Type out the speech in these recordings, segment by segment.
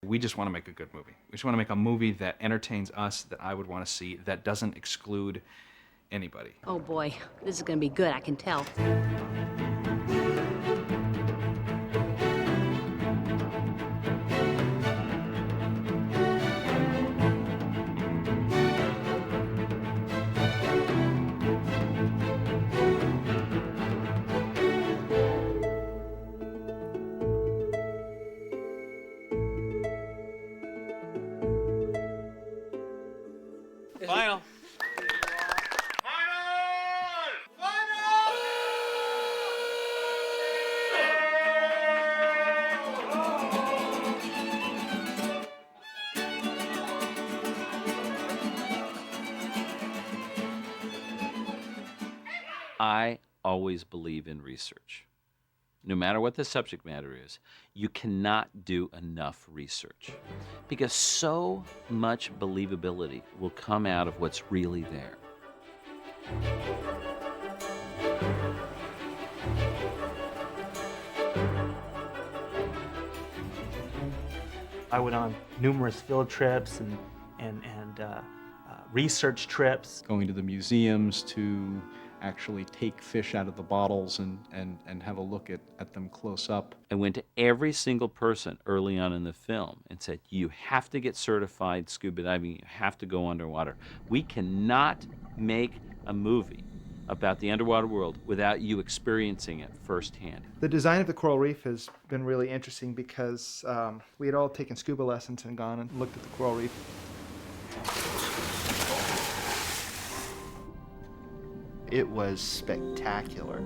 We just want to make a good movie. We just want to make a movie that entertains us, that I would want to see, that doesn't exclude anybody. Oh boy, this is gonna be good, I can tell. Final. I always believe in research. No matter what the subject matter is, you cannot do enough research because so much believability will come out of what's really there. I went on numerous field trips and research trips. Going to the museums to actually take fish out of the bottles and have a look at them close up. I went to every single person early on in the film and said, you have to get certified scuba diving, you have to go underwater. We cannot make a movie about the underwater world without you experiencing it firsthand. The design of the coral reef has been really interesting because we had all taken scuba lessons and gone and looked at the coral reef. It was spectacular.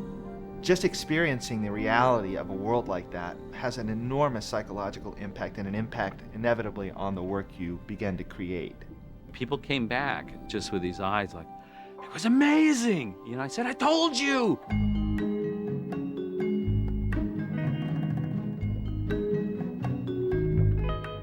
Just experiencing the reality of a world like that has an enormous psychological impact and an impact inevitably on the work you begin to create. People came back just with these eyes like, it was amazing. You know, I said, I told you.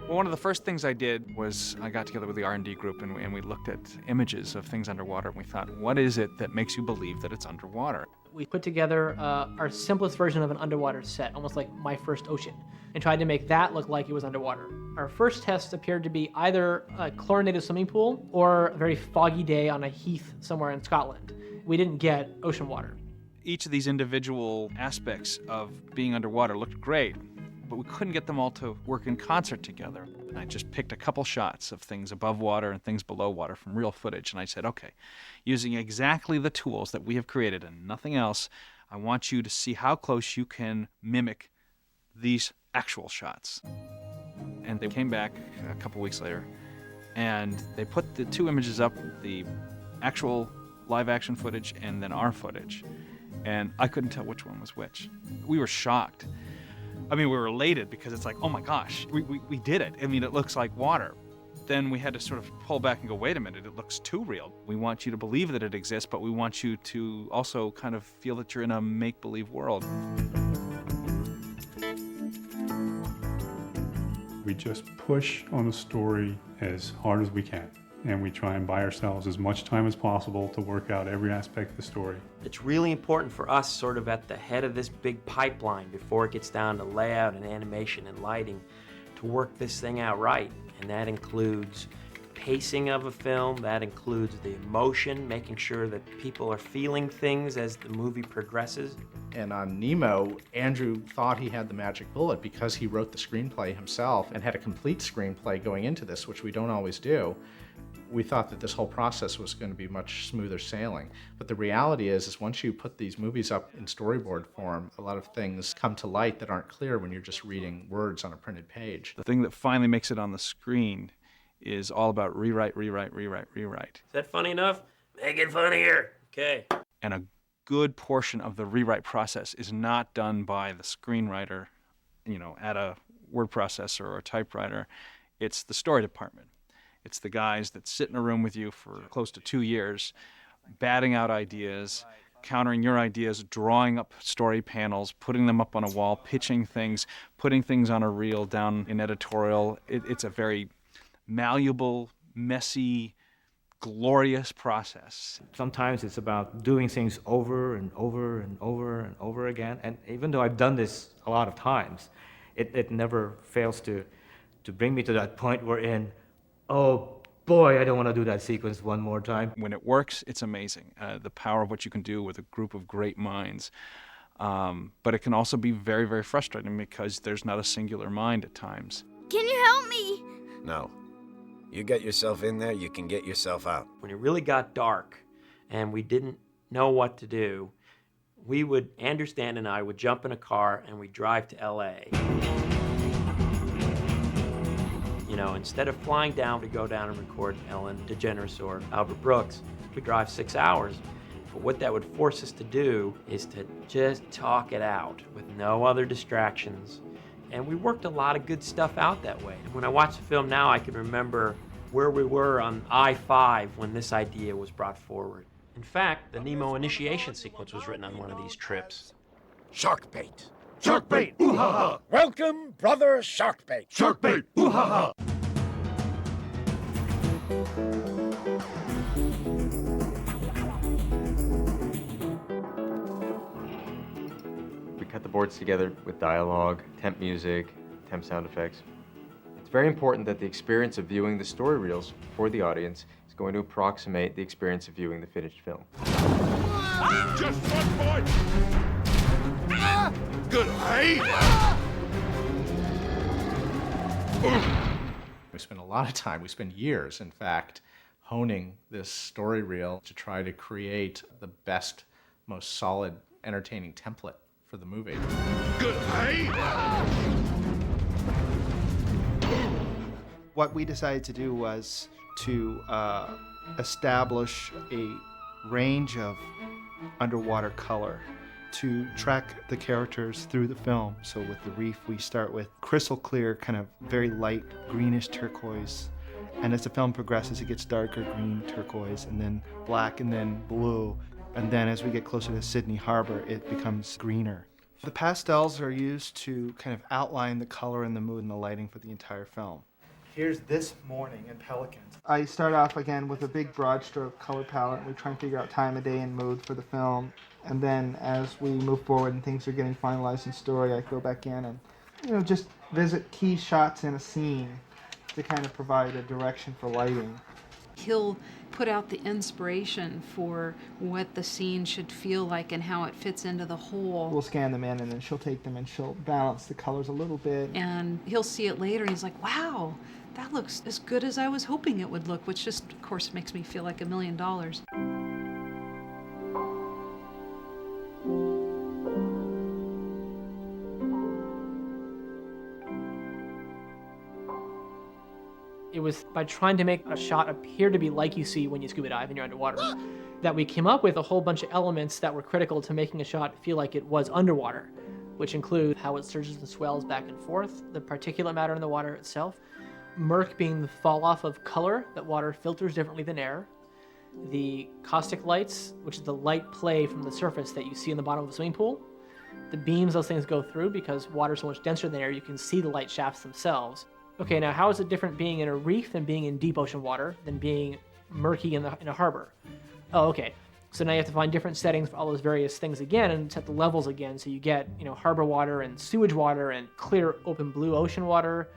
Well, one of the first things I did was I got together with the R&D group and we looked at images of things underwater and we thought, what is it that makes you believe that it's underwater? We put together our simplest version of an underwater set, almost like My First Ocean, and tried to make that look like it was underwater. Our first test appeared to be either a chlorinated swimming pool or a very foggy day on a heath somewhere in Scotland. We didn't get ocean water. Each of these individual aspects of being underwater looked great, but we couldn't get them all to work in concert together. And I just picked a couple shots of things above water and things below water from real footage, and I said, okay, using exactly the tools that we have created and nothing else, I want you to see how close you can mimic these actual shots. And they came back a couple weeks later, and they put the two images up, the actual live action footage and then our footage, and I couldn't tell which one was which. We were shocked. I mean, we were elated because it's like, oh my gosh, we did it. I mean, it looks like water. Then we had to sort of pull back and go, wait a minute, it looks too real. We want you to believe that it exists, but we want you to also kind of feel that you're in a make-believe world. We just push on the story as hard as we can, and we try and buy ourselves as much time as possible to work out every aspect of the story. It's really important for us, sort of at the head of this big pipeline before it gets down to layout and animation and lighting, to work this thing out right. And that includes pacing of a film, that includes the emotion, making sure that people are feeling things as the movie progresses. And on Nemo, Andrew thought he had the magic bullet because he wrote the screenplay himself and had a complete screenplay going into this, which we don't always do. We thought that this whole process was going to be much smoother sailing. But the reality is once you put these movies up in storyboard form, a lot of things come to light that aren't clear when you're just reading words on a printed page. The thing that finally makes it on the screen is all about rewrite, rewrite, rewrite, rewrite. Is that funny enough? Make it funnier. Okay. And a good portion of the rewrite process is not done by the screenwriter, you know, at a word processor or a typewriter. It's the story department. It's the guys that sit in a room with you for close to 2 years, batting out ideas, countering your ideas, drawing up story panels, putting them up on a wall, pitching things, putting things on a reel down in editorial. It's a very malleable, messy, glorious process. Sometimes it's about doing things over and over and over and over again. And even though I've done this a lot of times, it never fails to to bring me to that point we're in, oh boy, I don't want to do that sequence one more time. When it works, it's amazing. The power of what you can do with a group of great minds. But it can also be very, very frustrating because there's not a singular mind at times. Can you help me? No. You get yourself in there, you can get yourself out. When it really got dark and we didn't know what to do, Andrew Stan and I would jump in a car and we'd drive to LA. You know, instead of flying down to go down and record Ellen DeGeneres or Albert Brooks, we drive 6 hours. But what that would force us to do is to just talk it out with no other distractions. And we worked a lot of good stuff out that way. And when I watch the film now, I can remember where we were on I-5 when this idea was brought forward. In fact, the Nemo initiation sequence was written on one of these trips. Shark bait. Shark bait! Ooh ha ha! Welcome, brother Shark bait! Shark bait! Ooh ha ha! We cut the boards together with dialogue, temp music, temp sound effects. It's very important that the experience of viewing the story reels for the audience is going to approximate the experience of viewing the finished film. Just one more! Good eye! We spent a lot of time, we spent years, in fact, honing this story reel to try to create the best, most solid, entertaining template for the movie. Good eye! What we decided to do was to establish a range of underwater color to track the characters through the film. So with the reef, we start with crystal clear, kind of very light greenish turquoise. And as the film progresses, it gets darker green turquoise, and then black, and then blue. And then as we get closer to Sydney Harbor, it becomes greener. The pastels are used to kind of outline the color and the mood and the lighting for the entire film. Here's this morning in Pelicans. I start off again with a big broad stroke color palette. We try and figure out time of day and mood for the film. And then as we move forward and things are getting finalized in story, I go back in and, just visit key shots in a scene to kind of provide a direction for lighting. He'll put out the inspiration for what the scene should feel like and how it fits into the whole. We'll scan them in, and then she'll take them and she'll balance the colors a little bit. And he'll see it later and he's like, wow, that looks as good as I was hoping it would look, which just, of course, makes me feel like $1 million. It was by trying to make a shot appear to be like you see when you scuba dive and you're underwater that we came up with a whole bunch of elements that were critical to making a shot feel like it was underwater, which include how it surges and swells back and forth, the particulate matter in the water itself, murk being the fall off of color that water filters differently than air, the caustic lights, which is the light play from the surface that you see in the bottom of a swimming pool, the beams those things go through because water is so much denser than air, you can see the light shafts themselves. Okay, now how is it different being in a reef than being in deep ocean water than being murky in a harbor? Oh, okay. So now you have to find different settings for all those various things again and set the levels again. So you get, harbor water and sewage water and clear open blue ocean water,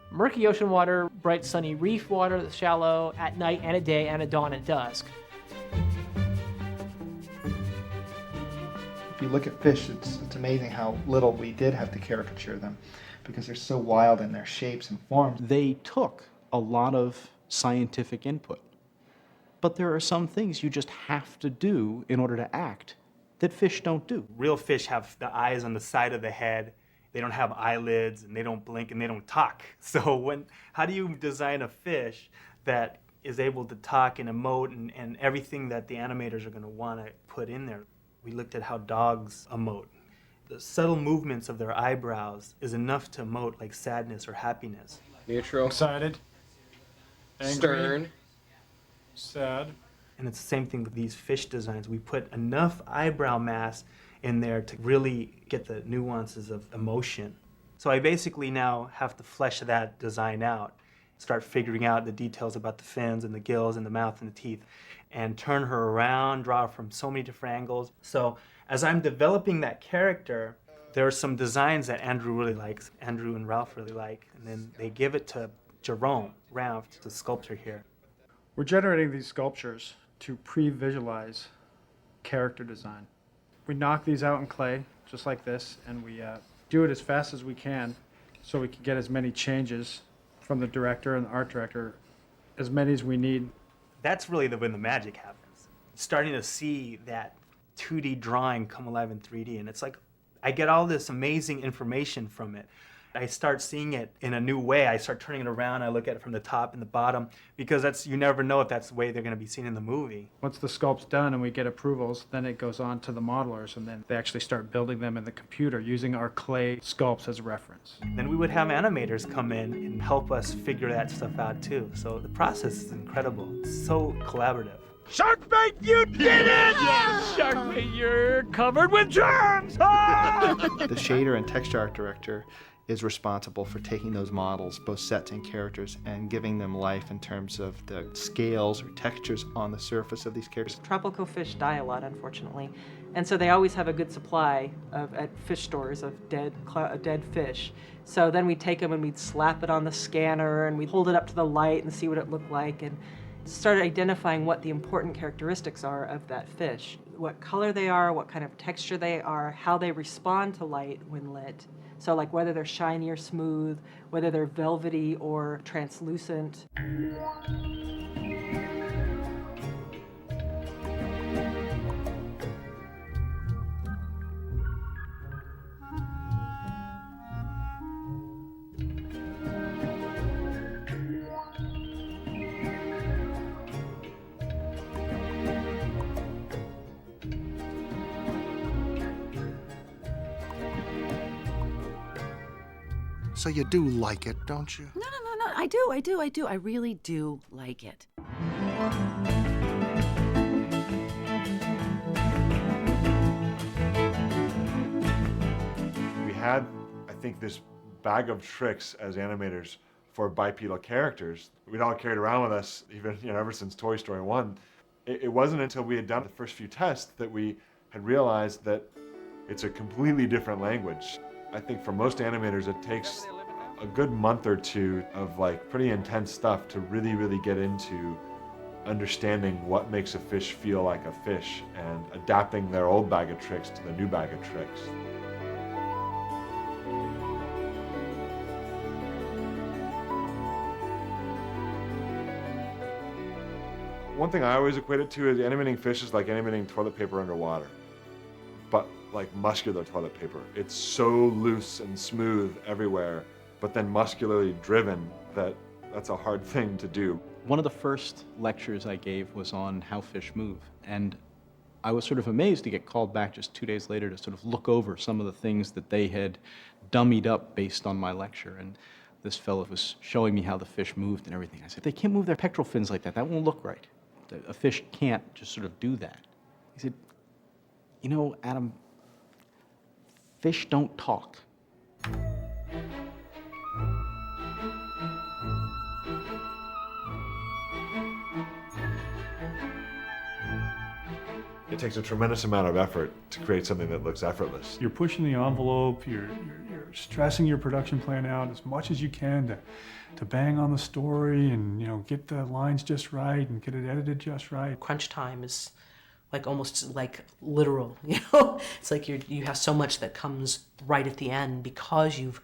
murky ocean water, bright sunny reef water that's shallow at night and at day and at dawn and dusk. If you look at fish, it's amazing how little we did have to caricature them, because they're so wild in their shapes and forms. They took a lot of scientific input, but there are some things you just have to do in order to act that fish don't do. Real fish have the eyes on the side of the head. They don't have eyelids, and they don't blink, and they don't talk. So how do you design a fish that is able to talk and emote and everything that the animators are going to want to put in there? We looked at how dogs emote. The subtle movements of their eyebrows is enough to emote like sadness or happiness. Neutral. Excited. Angry. Stern. Sad. And it's the same thing with these fish designs. We put enough eyebrow mass in there to really get the nuances of emotion. So I basically now have to flesh that design out, start figuring out the details about the fins and the gills and the mouth and the teeth, and turn her around, draw her from so many different angles. So as I'm developing that character, There are some designs that Andrew really likes, Andrew and Ralph really like, and then they give it to Jerome Ralph, the sculptor here. We're generating these sculptures to pre-visualize character design. We knock these out in clay, just like this, and we do it as fast as we can so we can get as many changes from the director and the art director, as many as we need. That's really when the magic happens. Starting to see that 2D drawing come alive in 3D, and it's like, I get all this amazing information from it. I start seeing it in a new way. I start turning it around. I look at it from the top and the bottom, because you never know if that's the way they're going to be seen in the movie. Once the sculpt's done and we get approvals, then it goes on to the modelers, and then they actually start building them in the computer using our clay sculpts as a reference. Then we would have animators come in and help us figure that stuff out too. So the process is incredible. It's so collaborative. Sharkbait, you did it! Yes, Sharkbait, you're covered with germs! The shader and texture art director is responsible for taking those models, both sets and characters, and giving them life in terms of the scales or textures on the surface of these characters. Tropical fish die a lot, unfortunately, and so they always have a good supply at fish stores of dead fish. So then we'd take them and we'd slap it on the scanner and we'd hold it up to the light and see what it looked like, and started identifying what the important characteristics are of that fish, what color they are, what kind of texture they are, how they respond to light when lit. So like whether they're shiny or smooth, whether they're velvety or translucent. So you do like it, don't you? No. I do. I really do like it. We had, I think, this bag of tricks as animators for bipedal characters. We'd all carried around with us, even ever since Toy Story 1. It wasn't until we had done the first few tests that we had realized that it's a completely different language. I think for most animators, it takes a good month or two of pretty intense stuff to really get into understanding what makes a fish feel like a fish and adapting their old bag of tricks to the new bag of tricks. One thing I always equate it to is animating fish is like animating toilet paper underwater, but like muscular toilet paper. It's so loose and smooth everywhere, but then muscularly driven that's a hard thing to do. One of the first lectures I gave was on how fish move, and I was sort of amazed to get called back just 2 days later to sort of look over some of the things that they had dummied up based on my lecture. And this fellow was showing me how the fish moved and everything. I said, they can't move their pectoral fins like that. That won't look right. A fish can't just sort of do that. He said, you know, Adam, fish don't talk. It takes a tremendous amount of effort to create something that looks effortless. You're pushing the envelope, you're stressing your production plan out as much as you can to bang on the story and get the lines just right and get it edited just right. Crunch time is almost literal, It's like you have so much that comes right at the end because you've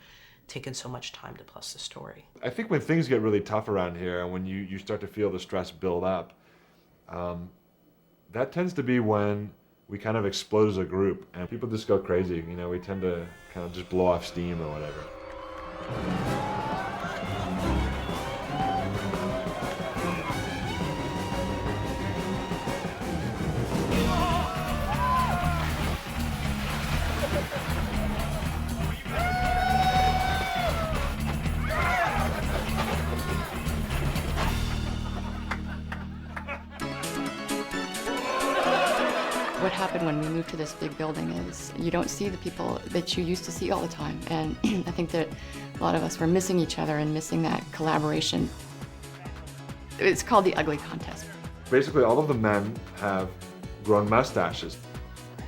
taken so much time to plus the story. I think when things get really tough around here and when you start to feel the stress build up, that tends to be when we kind of explode as a group and people just go crazy. We tend to kind of just blow off steam or whatever. What happened when we moved to this big building is you don't see the people that you used to see all the time. And I think that a lot of us were missing each other and missing that collaboration. It's called the Ugly Contest. Basically, all of the men have grown mustaches.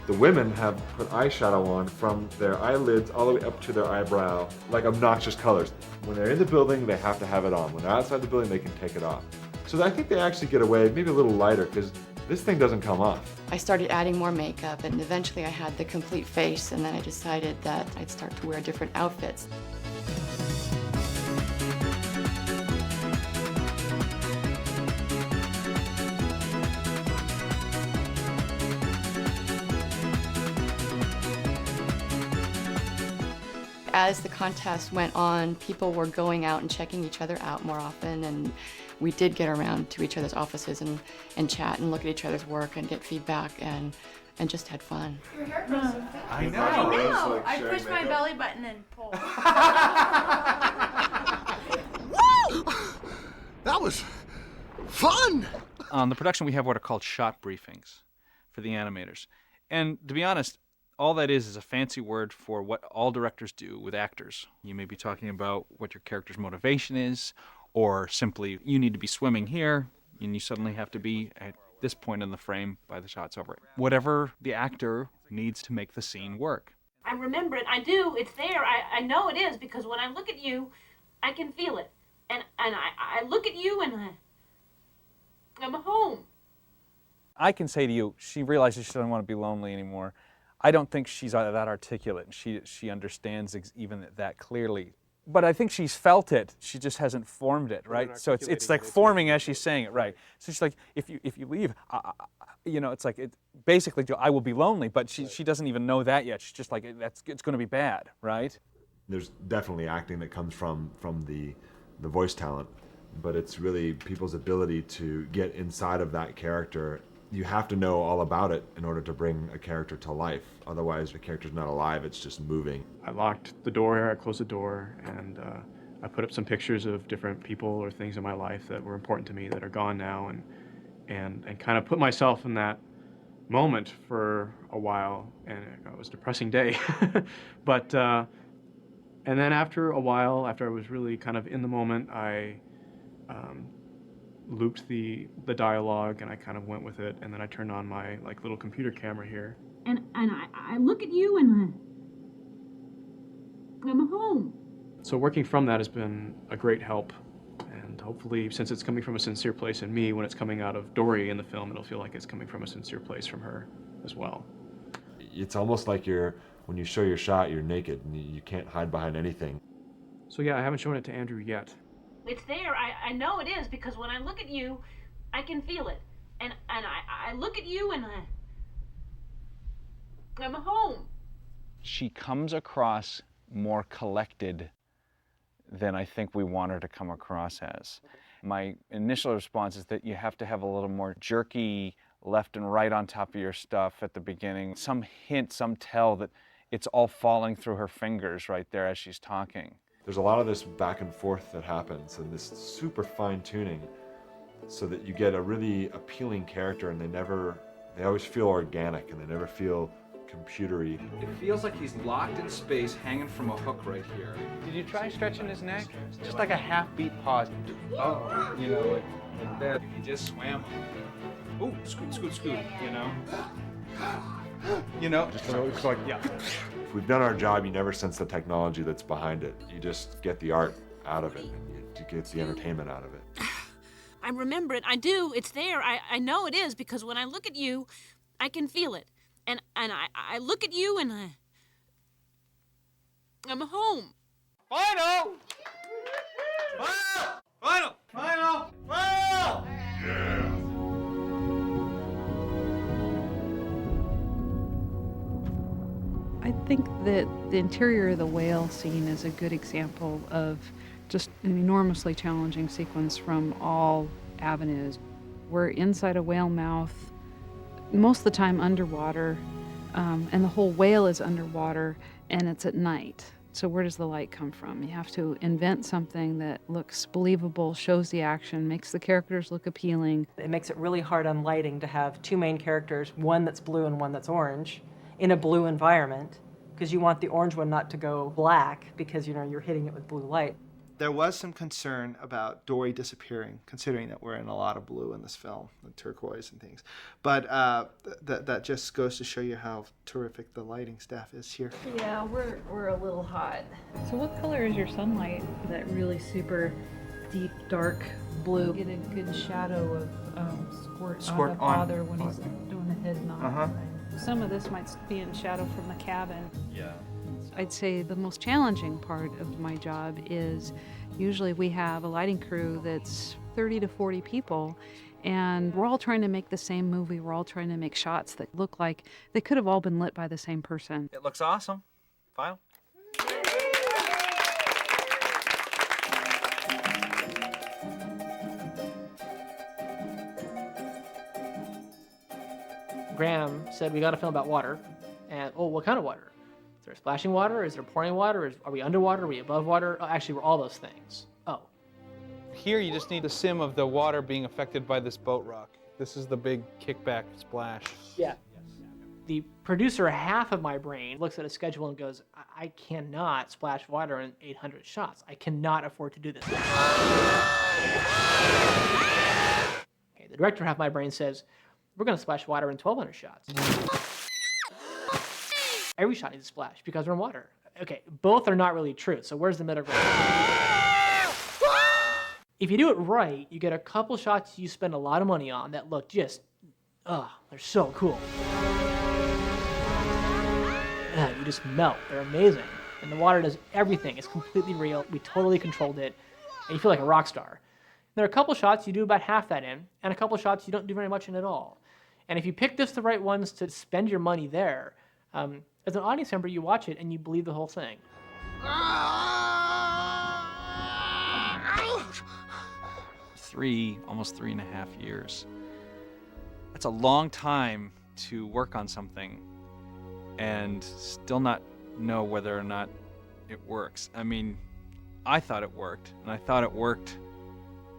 The women have put eyeshadow on from their eyelids all the way up to their eyebrow, like obnoxious colors. When they're in the building, they have to have it on. When they're outside the building, they can take it off. So I think they actually get away maybe a little lighter because this thing doesn't come off. I started adding more makeup, and eventually I had the complete face, and then I decided that I'd start to wear different outfits. As the contest went on, people were going out and checking each other out more often, and we did get around to each other's offices and chat and look at each other's work and get feedback and just had fun. Your hair grows so fast. I know. I push my belly button and pull. Woo! That was fun! On the production, we have what are called shot briefings for the animators. And to be honest, all that is a fancy word for what all directors do with actors. You may be talking about what your character's motivation is, or simply, you need to be swimming here, and you suddenly have to be at this point in the frame by the shot's over. Whatever the actor needs to make the scene work. I remember it. I do. It's there. I know it is because when I look at you, I can feel it. And I look at you and I'm home. I can say to you, she realizes she doesn't want to be lonely anymore. I don't think she's that articulate, and she understands even that clearly. But I think she's felt it. She just hasn't formed it, right? So it's like forming as she's saying it, right? So she's like, if you leave, you know, it's like basically I will be lonely. But she doesn't even know that yet. She's just like it's going to be bad, right? There's definitely acting that comes from the voice talent, but it's really people's ability to get inside of that character. You have to know all about it in order to bring a character to life. Otherwise, the character's not alive, it's just moving. I locked the door, I closed the door, and I put up some pictures of different people or things in my life that were important to me that are gone now, and kind of put myself in that moment for a while, and it was a depressing day. But, and then after a while, after I was really kind of in the moment, I looped the dialogue and I kind of went with it, and then I turned on my little computer camera here. And I look at you and I'm home. So working from that has been a great help, and hopefully, since it's coming from a sincere place in me, when it's coming out of Dory in the film, it'll feel like it's coming from a sincere place from her as well. It's almost like when you show your shot, you're naked and you can't hide behind anything. So yeah, I haven't shown it to Andrew yet. It's there. I know it is because when I look at you, I can feel it. And I look at you and I'm home. She comes across more collected than I think we want her to come across as. My initial response is that you have to have a little more jerky left and right on top of your stuff at the beginning. Some hint, some tell that it's all falling through her fingers right there as she's talking. There's a lot of this back and forth that happens and this super fine tuning so that you get a really appealing character, and they always feel organic and they never feel computery. It feels like he's locked in space, hanging from a hook right here. Did you try stretching his neck? Just like a half-beat pause. Oh, you know, like that. He just swam. Ooh, scoot, you know? You know? Just it's like, yeah. If we've done our job, you never sense the technology that's behind it. You just get the art out of it, and you get the entertainment out of it. I remember it. I do. It's there. I know it is because when I look at you, I can feel it. And I look at you and I'm home. Final! Final! Final! Final! Yeah! I think that the interior of the whale scene is a good example of just an enormously challenging sequence from all avenues. We're inside a whale mouth, most of the time underwater, and the whole whale is underwater, and it's at night. So where does the light come from? You have to invent something that looks believable, shows the action, makes the characters look appealing. It makes it really hard on lighting to have two main characters, one that's blue and one that's orange, in a blue environment, because you want the orange one not to go black because you're hitting it with blue light. There was some concern about Dory disappearing, considering that we're in a lot of blue in this film, and turquoise and things. But that just goes to show you how terrific the lighting staff is here. Yeah, we're a little hot. So what color is your sunlight? That really super deep, dark blue. Get a good shadow of Squirt on the father when he's doing the head nod. Some of this might be in shadow from the cabin. Yeah. I'd say the most challenging part of my job is usually we have a lighting crew that's 30 to 40 people, and we're all trying to make the same movie. We're all trying to make shots that look like they could have all been lit by the same person. It looks awesome. File. Graham said, we got to film about water. And, oh, what kind of water? Is there splashing water? Is there pouring water? Are we underwater? Are we above water? Oh, actually, we're all those things. Oh. Here you just need the sim of the water being affected by this boat rock. This is the big kickback splash. Yeah. The producer half of my brain looks at a schedule and goes, I cannot splash water in 800 shots. I cannot afford to do this. Okay, the director half of my brain says, we're going to splash water in 1,200 shots. Every shot needs a splash because we're in water. Okay, both are not really true, so where's the middle ground? If you do it right, you get a couple shots you spend a lot of money on that look just, they're so cool. You just melt. They're amazing. And the water does everything. It's completely real. We totally controlled it. And you feel like a rock star. There are a couple shots you do about half that in, and a couple shots you don't do very much in at all. And if you pick just the right ones to spend your money there, as an audience member, you watch it and you believe the whole thing. Almost 3.5 years. That's a long time to work on something and still not know whether or not it works. I mean, I thought it worked, and I thought it worked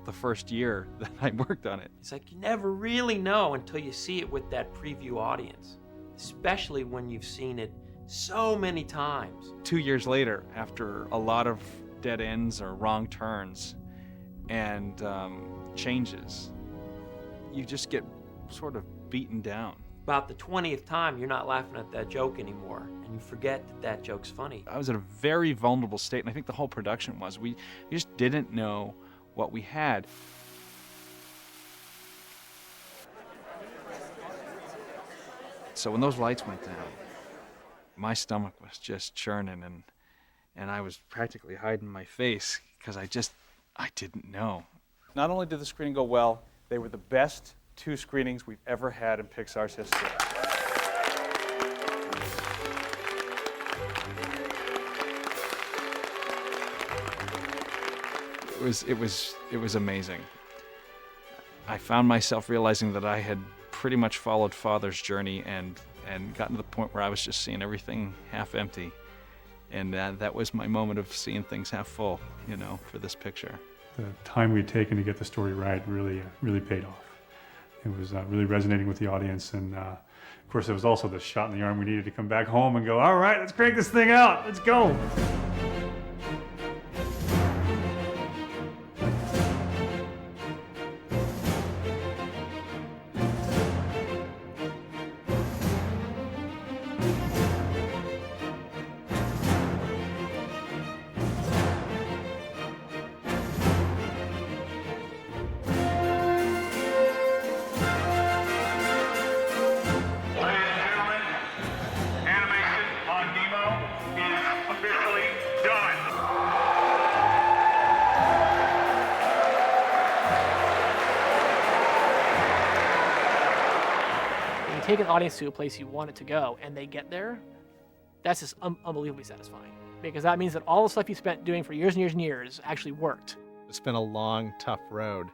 the first year that I worked on it. It's like you never really know until you see it with that preview audience, especially when you've seen it so many times. 2 years later, after a lot of dead ends or wrong turns and changes, you just get sort of beaten down. About the 20th time, you're not laughing at that joke anymore, and you forget that that joke's funny. I was in a very vulnerable state, and I think the whole production was. We just didn't know what we had. So when those lights went down, my stomach was just churning, and I was practically hiding my face because I didn't know. Not only did the screening go well, they were the best 2 screenings we've ever had in Pixar's history. It was amazing. I found myself realizing that I had pretty much followed Father's journey and gotten to the point where I was just seeing everything half empty. And that was my moment of seeing things half full, for this picture. The time we'd taken to get the story right really paid off. It was really resonating with the audience, and of course there was also the shot in the arm. We needed to come back home and go, all right, let's crank this thing out, let's go. Take an audience to a place you want it to go and they get there, that's just unbelievably satisfying. Because that means that all the stuff you spent doing for years and years and years actually worked. It's been a long, tough road,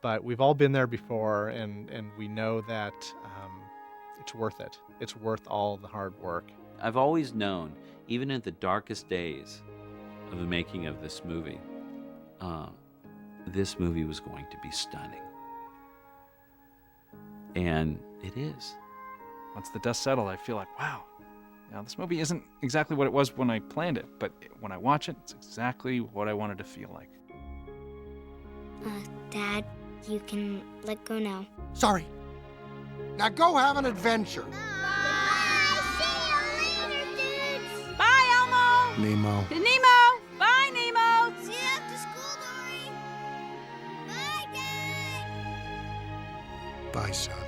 but we've all been there before, and we know that it's worth it. It's worth all the hard work. I've always known, even in the darkest days of the making of this movie was going to be stunning. And it is. Once the dust settled, I feel like, wow, Now, this movie isn't exactly what it was when I planned it, but when I watch it, it's exactly what I wanted to feel like. Dad, you can let go now. Sorry. Now go have an adventure. Bye, Elmo. Nemo. Nemo. Bye, Nemo. See you after school, Dory. Bye, Dad. Bye, son.